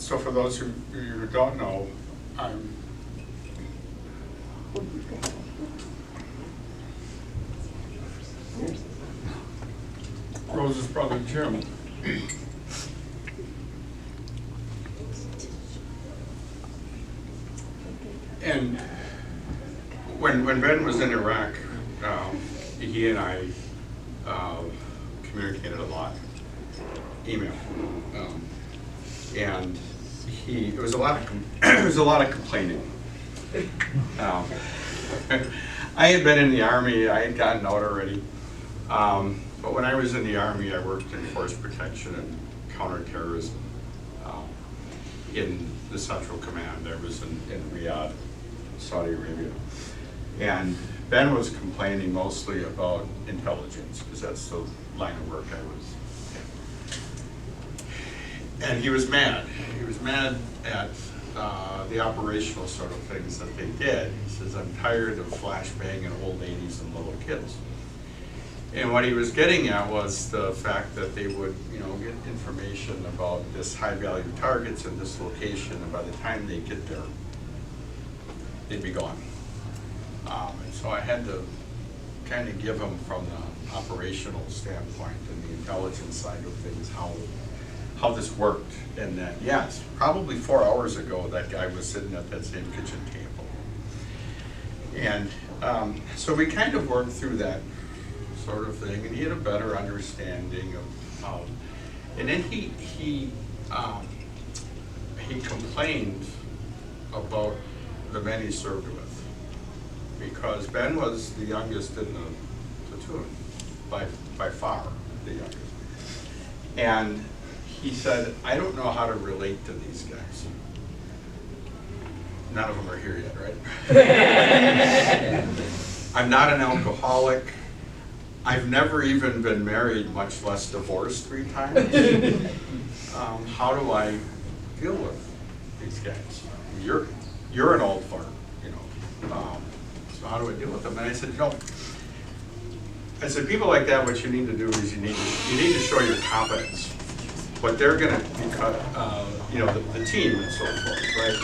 So for those who don't know, Rose's brother Jim. And when Ben was in Iraq, he and I communicated a lot, email, and it was a lot of complaining. I had been in the Army, I had gotten out already, but when I was in the Army, I worked in force protection and counterterrorism in the Central Command. I was in Riyadh, Saudi Arabia. And Ben was complaining mostly about intelligence, because that's the line of work I was in. And he was mad. He was mad at the operational sort of things that they did. He says, I'm tired of flashbanging old ladies and little kids. And what he was getting at was the fact that they would, get information about this high-value targets in this location, and by the time they get there, they'd be gone. And so I had to kind of give him from the operational standpoint and the intelligence side of things how this worked, and that yes, probably 4 hours ago that guy was sitting at that same kitchen table. And so we kind of worked through that sort of thing, and he had a better understanding of and then he complained about the men he served with, because Ben was the youngest in the platoon, by far the youngest. And he said, I don't know how to relate to these guys. None of them are here yet, right? I'm not an alcoholic. I've never even been married, much less divorced 3 times. How do I deal with these guys? You're an old fart, so how do I deal with them? And I said, people like that, what you need to do is you need to show your competence. But they're going to, the team and so forth, right?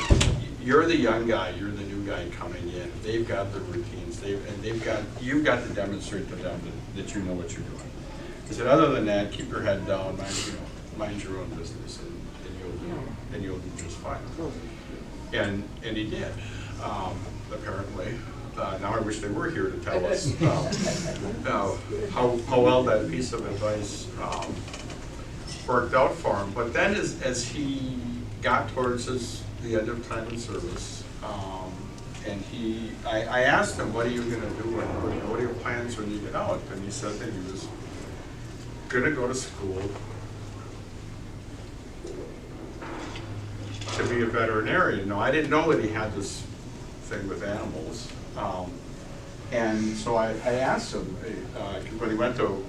You're the young guy, you're the new guy coming in. They've got the routines, you've got to demonstrate to them that you know what you're doing. I said, other than that, keep your head down, mind your own business, and you'll do just fine. And he did, apparently. Now I wish they were here to tell us how well that piece of advice worked out for him. But then as he got towards the end of time in service, and I asked him, what are you going to do, and what are your plans when you get out? And he said that he was going to go to school to be a veterinarian. No, I didn't know that he had this thing with animals. And so I asked him, when he went to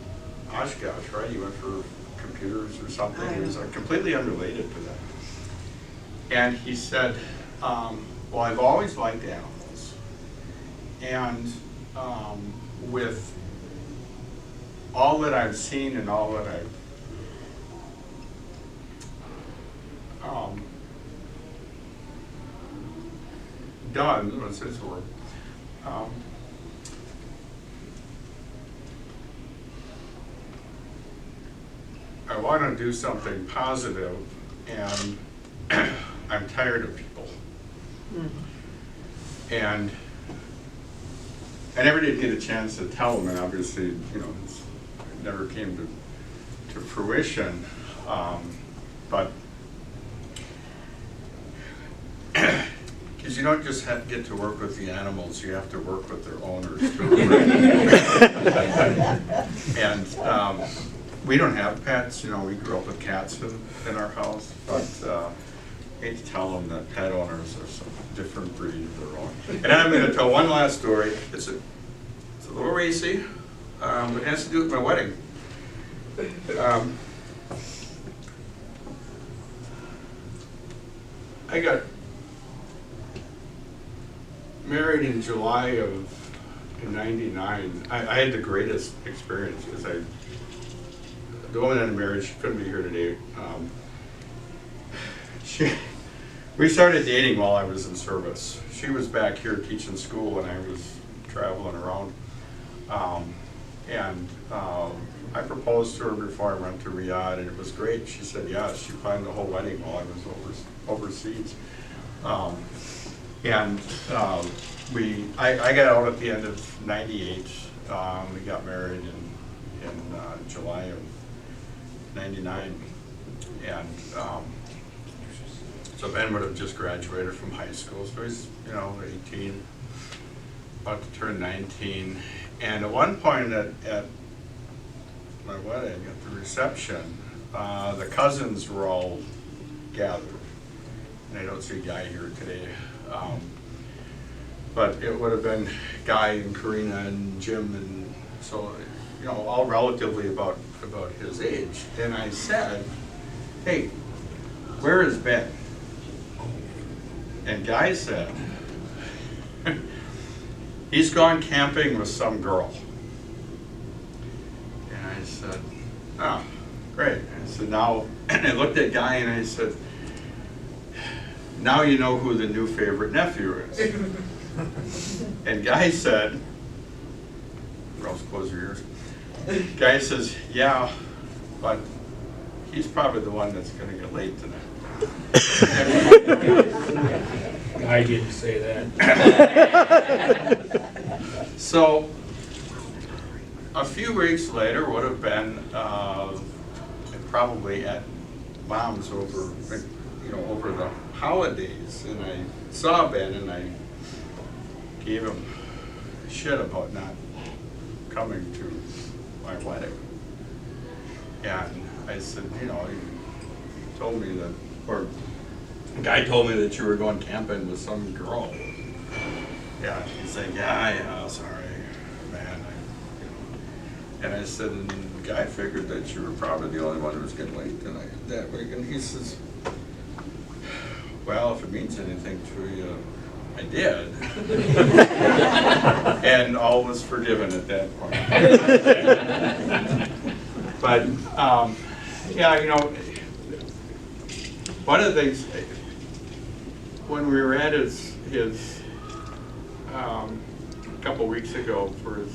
Oshkosh, right, he went for computers or something. He was completely unrelated to that. And he said, well, I've always liked animals. And with all that I've seen and all that I've done, what's his word? I want to do something positive, and I'm tired of people. Mm-hmm. And I never did get a chance to tell him, and obviously, it never came to fruition. But because you don't just get to work with the animals, you have to work with their owners too. And we don't have pets. We grew up with cats in our house, but I hate to tell them that pet owners are some different breed of their own. And then I'm going to tell one last story. It's a little racy, but it has to do with my wedding. I got married in July of '99. I had the greatest experience, because the woman I married, she couldn't be here today. we started dating while I was in service. She was back here teaching school and I was traveling around. I proposed to her before I went to Riyadh, and it was great. She said yes. She planned the whole wedding while I was overseas. I got out at the end of '98. We got married in July of '99, and so Ben would have just graduated from high school, so he's 18, about to turn 19. And at one point at my wedding, at the reception, the cousins were all gathered. And I don't see Guy here today. But it would have been Guy and Karina and Jim, and so, all relatively about his age. And I said, hey, where is Ben? And Guy said, he's gone camping with some girl. And I said, oh, great. I said, now, and I looked at Guy and I said, now you know who the new favorite nephew is. And Guy said, Rose, close your ears. Guy says, yeah, but he's probably the one that's going to get late tonight. I didn't say that. So, a few weeks later would have been probably at Mom's over the holidays, and I saw Ben and I gave him shit about not coming to my wedding. And I said, he told me that, or the guy told me that you were going camping with some girl. Yeah, he's like, yeah, sorry, man. And I said, and the guy figured that you were probably the only one who was getting late tonight that week. And he says, well, if it means anything to you, I did. And all was forgiven at that point. But, one of the things, when we were at his a couple weeks ago for his